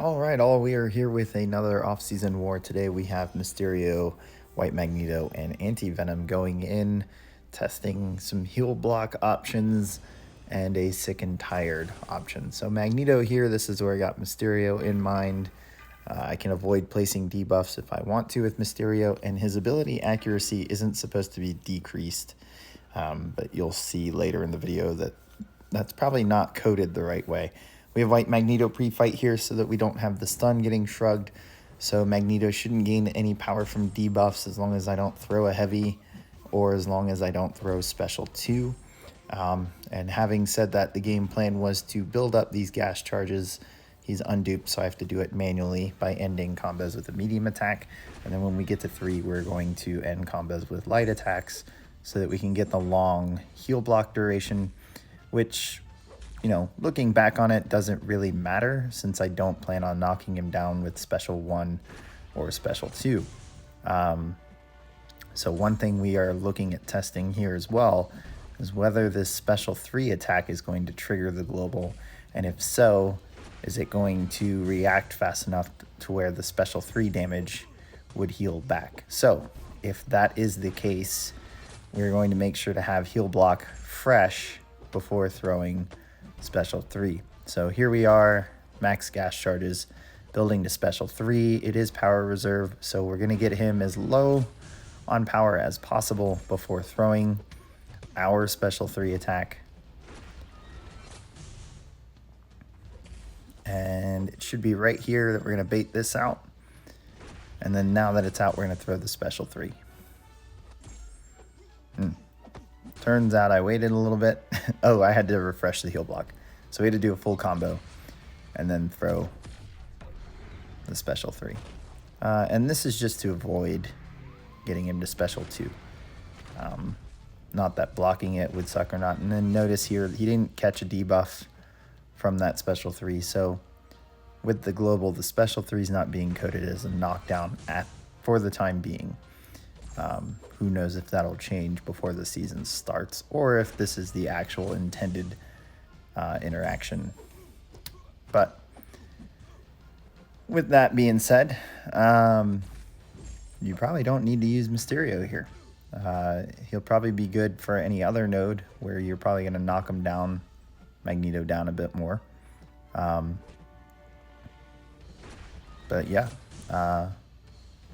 All we are here with another off-season war. Today we have Mysterio, White Magneto, and anti-venom going in, testing some heal block options and a sick and tired option. So Magneto here, this is where I got Mysterio in mind. I can avoid placing debuffs if I want to with Mysterio, and his ability accuracy isn't supposed to be decreased, but you'll see later in the video that that's probably not coded the right way. We have White Magneto pre-fight here so that we don't have the stun getting shrugged. So Magneto shouldn't gain any power from debuffs as long as I don't throw a heavy or as long as I don't throw special 2. And having said that, the game plan was to build up these gas charges. He's unduped, so I have to do it manually by ending combos with a medium attack. And then when we get to 3, we're going to end combos with light attacks so that we can get the long heal block duration, which, you know, looking back on it, doesn't really matter since I don't plan on knocking him down with special 1 or special 2. So one thing we are looking at testing here as well is whether this special 3 attack is going to trigger the global, and if so, is it going to react fast enough to where the special 3 damage would heal back. So if that is the case, we're going to make sure to have heal block fresh before throwing special 3. So here we are, max gas charges, building to special 3. It is power reserve, so we're going to get him as low on power as possible before throwing our special 3 attack. And it should be right here that we're going to bait this out. And then now that it's out, we're going to throw the special 3. Turns out I waited a little bit. Oh, I had to refresh the heal block. So we had to do a full combo and then throw the special 3. And this is just to avoid getting him to special 2. Not that blocking it would suck or not. And then notice here, he didn't catch a debuff from that special 3. So with the global, the special 3 is not being coded as a knockdown for the time being. Who knows if that'll change before the season starts, or if this is the actual intended interaction. But with that being said, you probably don't need to use Mysterio here. He'll probably be good for any other node where you're probably going to knock him down, Magneto down a bit more. But yeah,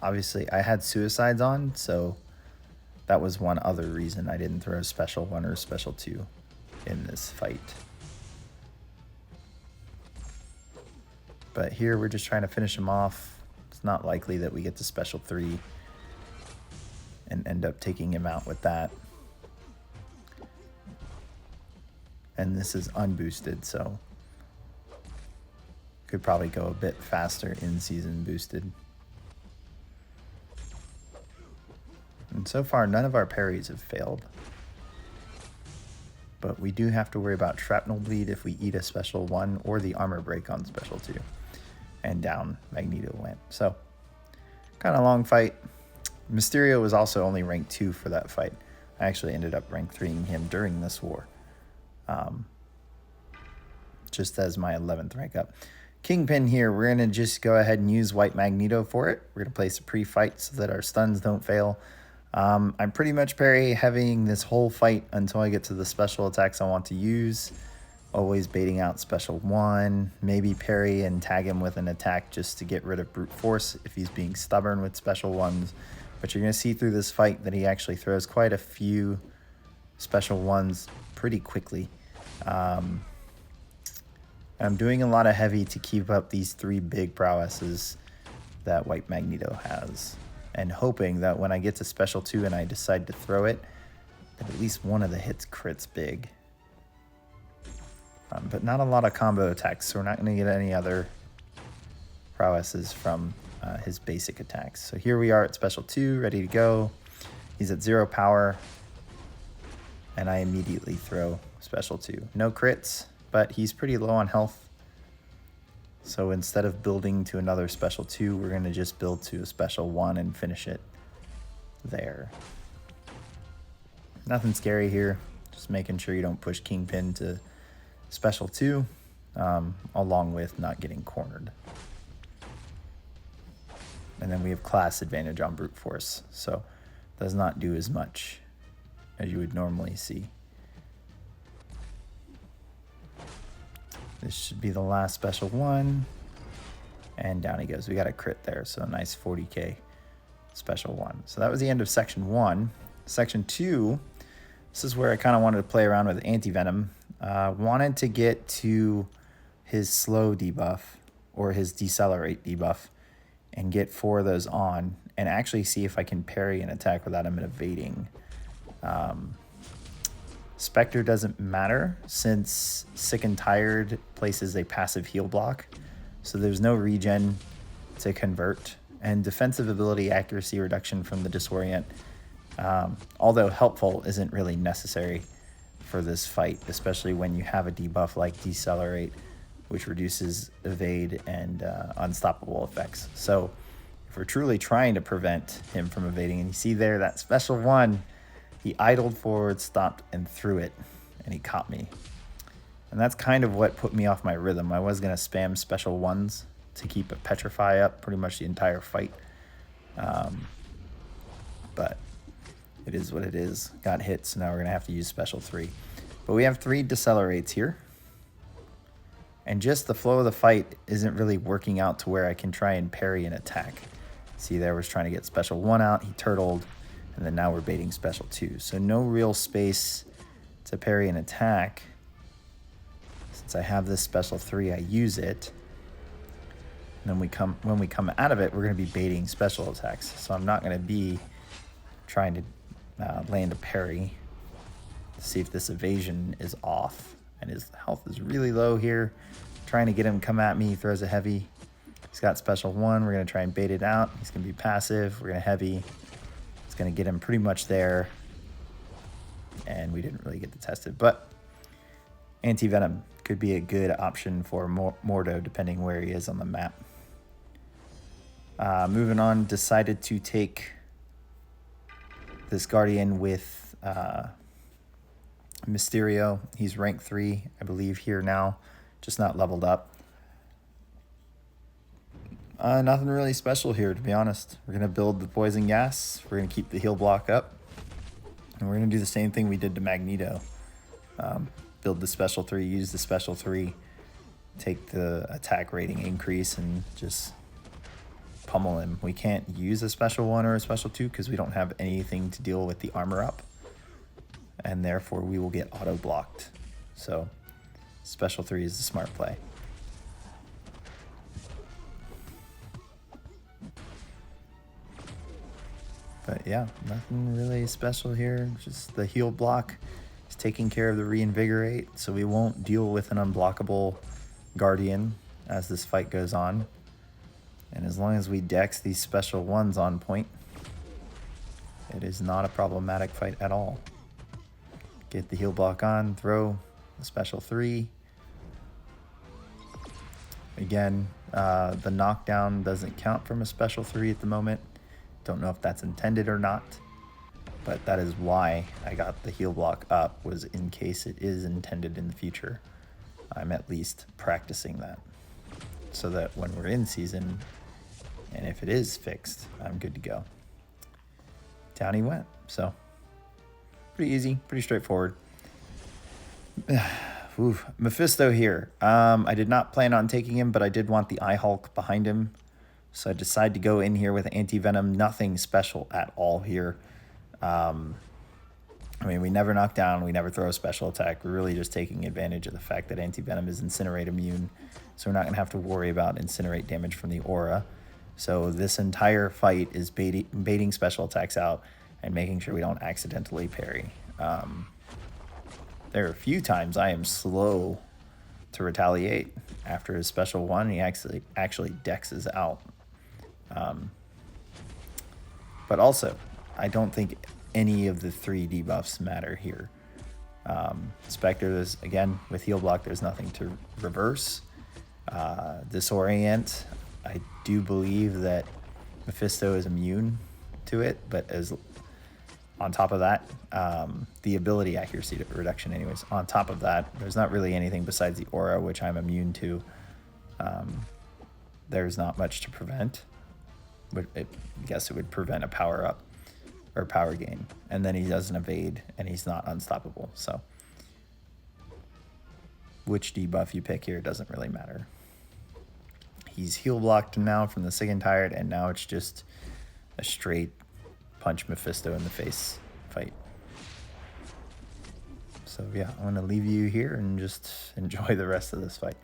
obviously I had suicides on, so that was one other reason I didn't throw special 1 or special 2 in this fight. But here we're just trying to finish him off. It's not likely that we get to special 3 and end up taking him out with that. And this is unboosted, so could probably go a bit faster in season boosted. And so far, none of our parries have failed. But we do have to worry about shrapnel bleed if we eat a special 1 or the armor break on special 2. And down Magneto went. So, kind of long fight. Mysterio was also only rank 2 for that fight. I actually ended up rank 3ing him during this war. Just as my 11th rank up. Kingpin here, we're going to just go ahead and use White Magneto for it. We're going to place a pre-fight so that our stuns don't fail. I'm pretty much parry heavying this whole fight until I get to the special attacks I want to use. Always baiting out special 1, maybe parry and tag him with an attack just to get rid of brute force if he's being stubborn with special 1s. But you're going to see through this fight that he actually throws quite a few special 1s pretty quickly. I'm doing a lot of heavy to keep up these 3 big prowesses that White Magneto has, and hoping that when I get to special 2 and I decide to throw it, that at least one of the hits crits big. But not a lot of combo attacks, so we're not going to get any other prowesses from his basic attacks. So here we are at special 2, ready to go. He's at 0 power, and I immediately throw special 2. No crits, but he's pretty low on health. So instead of building to another special 2, we're going to just build to a special 1 and finish it there. Nothing scary here. Just making sure you don't push Kingpin to special 2, along with not getting cornered. And then we have class advantage on brute force, so does not do as much as you would normally see. This should be the last special one. And down he goes. We got a crit there, so a nice 40k special one. So that was the end of section 1. Section 2, this is where I kind of wanted to play around with anti-venom. Wanted to get to his slow debuff or his decelerate debuff and get 4 of those on and actually see if I can parry an attack without him evading. Spectre doesn't matter since Sick and Tired places a passive heal block. So there's no regen to convert. And defensive ability accuracy reduction from the disorient, although helpful, isn't really necessary for this fight, especially when you have a debuff like Decelerate, which reduces evade and unstoppable effects. So if we're truly trying to prevent him from evading, and you see there that special one, he idled forward, stopped, and threw it, and he caught me. And that's kind of what put me off my rhythm. I was going to spam special ones to keep a Petrify up pretty much the entire fight. But it is what it is. Got hit, so now we're going to have to use special 3. But we have 3 decelerates here. And just the flow of the fight isn't really working out to where I can try and parry an attack. See, there was trying to get special 1 out. He turtled. And then now we're baiting special 2. So no real space to parry an attack. Since I have this special 3, I use it. And then when we come out of it, we're going to be baiting special attacks. So I'm not going to be trying to land a parry to see if this evasion is off. And his health is really low here. Trying to get him to come at me. He throws a heavy. He's got special 1. We're going to try and bait it out. He's going to be passive. We're going to heavy. It's going to get him pretty much there. And we didn't really get to test it. But anti-venom could be a good option for Mordo, depending where he is on the map. Moving on, decided to take this Guardian with Mysterio. He's rank 3, I believe, here now, just not leveled up. Nothing really special here, to be honest. We're going to build the poison gas. We're going to keep the heal block up. And we're going to do the same thing we did to Magneto. Build the special 3, use the special 3, take the attack rating increase, and just pummel him. We can't use a special 1 or a special 2 because we don't have anything to deal with the armor up. And therefore we will get auto blocked. So special 3 is the smart play. But yeah, nothing really special here. Just the heal block is taking care of the reinvigorate, so we won't deal with an unblockable Guardian as this fight goes on. And as long as we dex these special 1s on point, it is not a problematic fight at all. Get the heal block on, throw the special 3. Again, the knockdown doesn't count from a special 3 at the moment. Don't know if that's intended or not, but that is why I got the heal block up, was in case it is intended in the future. I'm at least practicing that so that when we're in season, and if it is fixed, I'm good to go. Down he went. So pretty easy, pretty straightforward. Oof. Mephisto here. I did not plan on taking him, but I did want the Eye Hulk behind him. So I decided to go in here with anti-venom. Nothing special at all here. I mean, we never knock down. We never throw a special attack. We're really just taking advantage of the fact that anti-venom is incinerate immune. So we're not going to have to worry about incinerate damage from the aura. So this entire fight is baiting special attacks out and making sure we don't accidentally parry. There are a few times I am slow to retaliate after his special 1. He actually dexes out. But also, I don't think any of the 3 debuffs matter here. Spectre, there's, again, with heal block, there's nothing to reverse. Disorient, I do believe that Mephisto is immune to it, but as on top of that, the ability accuracy reduction anyways. On top of that, there's not really anything besides the aura, which I'm immune to. There's not much to prevent. I guess it would prevent a power up or power gain. And then he doesn't evade and he's not unstoppable. So which debuff you pick here doesn't really matter. He's heal blocked now from the Sick and Tired, and now it's just a straight punch Mephisto in the face fight. So yeah, I'm going to leave you here and just enjoy the rest of this fight.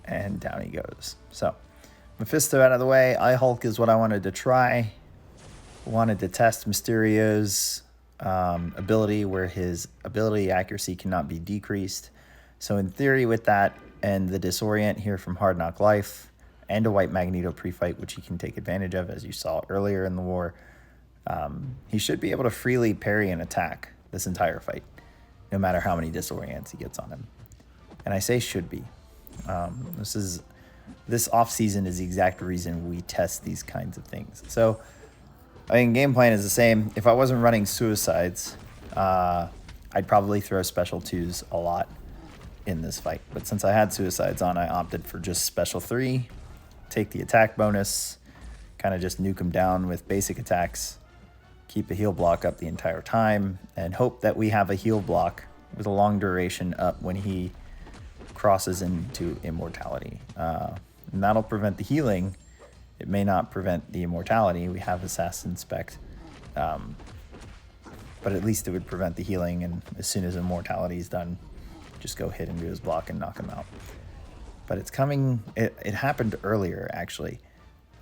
And down he goes. So Mephisto out of the way. Hulk is what I wanted to try. Wanted to test Mysterio's ability, where his ability accuracy cannot be decreased. So in theory, with that and the disorient here from Hard Knock Life and a White Magneto pre-fight, which he can take advantage of, as you saw earlier in the war, he should be able to freely parry an attack this entire fight, no matter how many disorients he gets on him. And I say should be. This off season is the exact reason we test these kinds of things. So I mean, game plan is the same. If I wasn't running suicides, I'd probably throw special 2s a lot in this fight. But since I had suicides on, I opted for just special 3, take the attack bonus, kind of just nuke him down with basic attacks, keep a heal block up the entire time, and hope that we have a heal block with a long duration up when he crosses into immortality. And that'll prevent the healing. It may not prevent the immortality. We have Assassin Spect. But at least it would prevent the healing, and as soon as immortality is done, just go hit into his block and knock him out. But it's coming, it happened earlier, actually.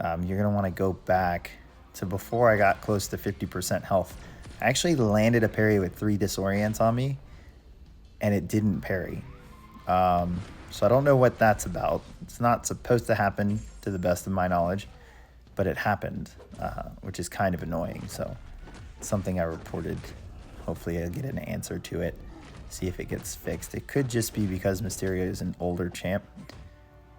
You're gonna wanna go back to before I got close to 50% health. I actually landed a parry with 3 disorients on me, and it didn't parry. So I don't know what that's about. It's not supposed to happen, to the best of my knowledge, but it happened, which is kind of annoying. So it's something I reported. Hopefully I'll get an answer to it, see if it gets fixed. It could just be because Mysterio is an older champ,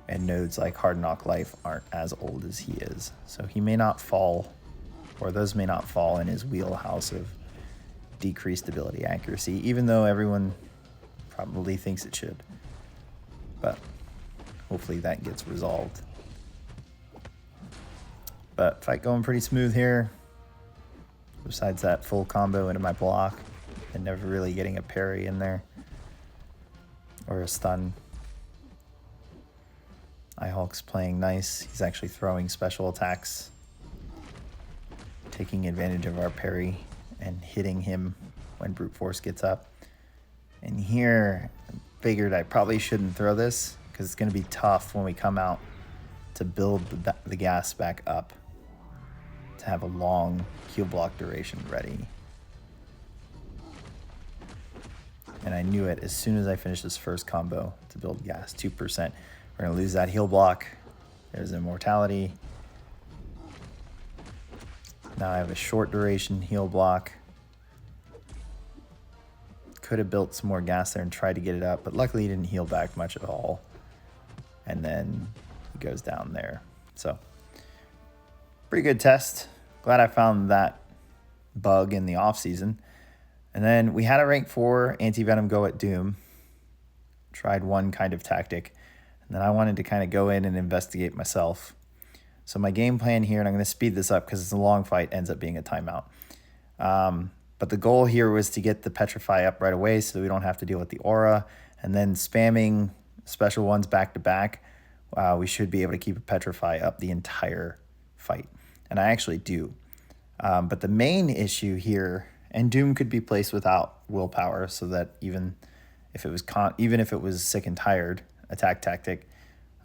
and nodes like Hard Knock Life aren't as old as he is. So he may not fall, or those may not fall in his wheelhouse of decreased ability accuracy, even though everyone probably thinks it should. But hopefully that gets resolved. But fight going pretty smooth here. Besides that full combo into my block and never really getting a parry in there or a stun. Hulk's playing nice. He's actually throwing special attacks, taking advantage of our parry and hitting him when brute force gets up. And here, I figured I probably shouldn't throw this because it's going to be tough when we come out to build the gas back up to have a long heal block duration ready. And I knew it as soon as I finished this first combo to build gas, 2%. We're going to lose that heal block. There's immortality. Now I have a short duration heal block. Could have built some more gas there and tried to get it up, but luckily he didn't heal back much at all. And then he goes down there. So, pretty good test. Glad I found that bug in the off season. And then we had a rank 4 anti-venom go at Doom. Tried one kind of tactic. And then I wanted to kind of go in and investigate myself. So my game plan here, and I'm going to speed this up because it's a long fight, ends up being a timeout. But the goal here was to get the Petrify up right away so that we don't have to deal with the aura. And then spamming special ones back to back, we should be able to keep a Petrify up the entire fight. And I actually do. But the main issue here, and Doom could be placed without willpower so that even if it was sick and tired attack tactic,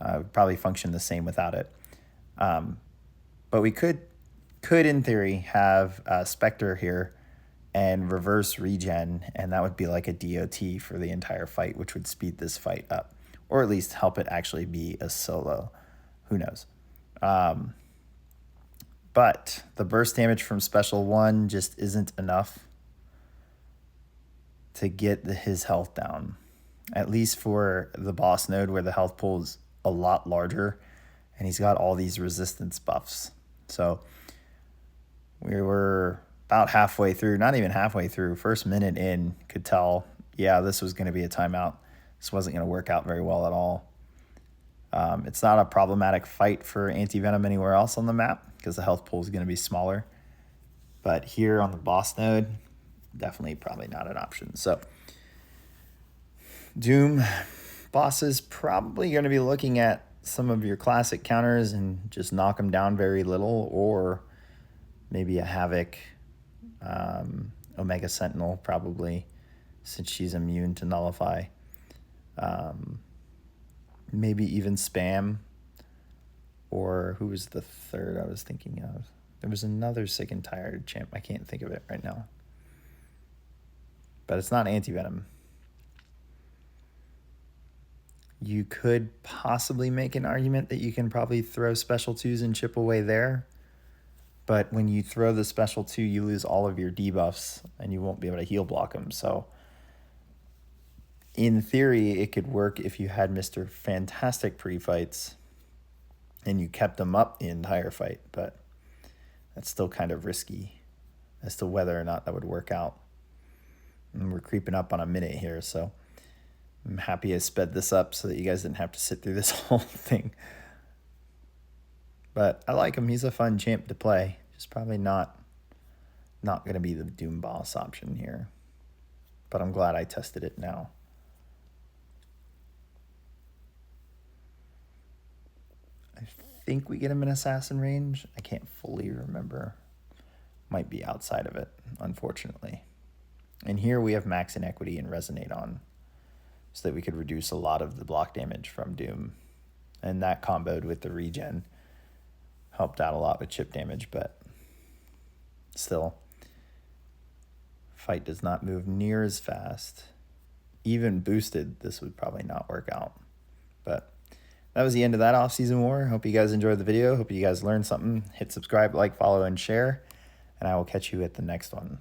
would probably function the same without it. But we could in theory have Spectre here and reverse regen, and that would be like a DOT for the entire fight, which would speed this fight up, or at least help it actually be a solo. Who knows? But the burst damage from Special 1 just isn't enough to get his health down, at least for the boss node where the health pool is a lot larger, and he's got all these resistance buffs. So we were about halfway through, not even halfway through, first minute in, could tell, yeah, this was going to be a timeout. This wasn't going to work out very well at all. It's not a problematic fight for anti-venom anywhere else on the map because the health pool is going to be smaller. But here on the boss node, definitely probably not an option. So Doom boss is probably going to be looking at some of your classic counters and just knock them down very little, or maybe a Havoc, Omega Sentinel probably, since she's immune to Nullify. Maybe even Spam, or who was the third I was thinking of? There was another sick and tired champ. I can't think of it right now. But it's not anti-venom. You could possibly make an argument that you can probably throw special 2s and chip away there. But when you throw the special 2, you lose all of your debuffs and you won't be able to heal block them. So in theory, it could work if you had Mr. Fantastic pre-fights and you kept them up the entire fight. But that's still kind of risky as to whether or not that would work out. And we're creeping up on a minute here, so I'm happy I sped this up so that you guys didn't have to sit through this whole thing. But I like him. He's a fun champ to play. Just probably not going to be the Doom boss option here. But I'm glad I tested it now. I think we get him in assassin range. I can't fully remember. Might be outside of it, unfortunately. And here we have max inequity and resonate on, so that we could reduce a lot of the block damage from Doom. And that comboed with the regen helped out a lot with chip damage, but still, fight does not move near as fast. Even boosted, this would probably not work out. But that was the end of that off-season war. Hope you guys enjoyed the video. Hope you guys learned something. Hit subscribe, like, follow, and share. And I will catch you at the next one.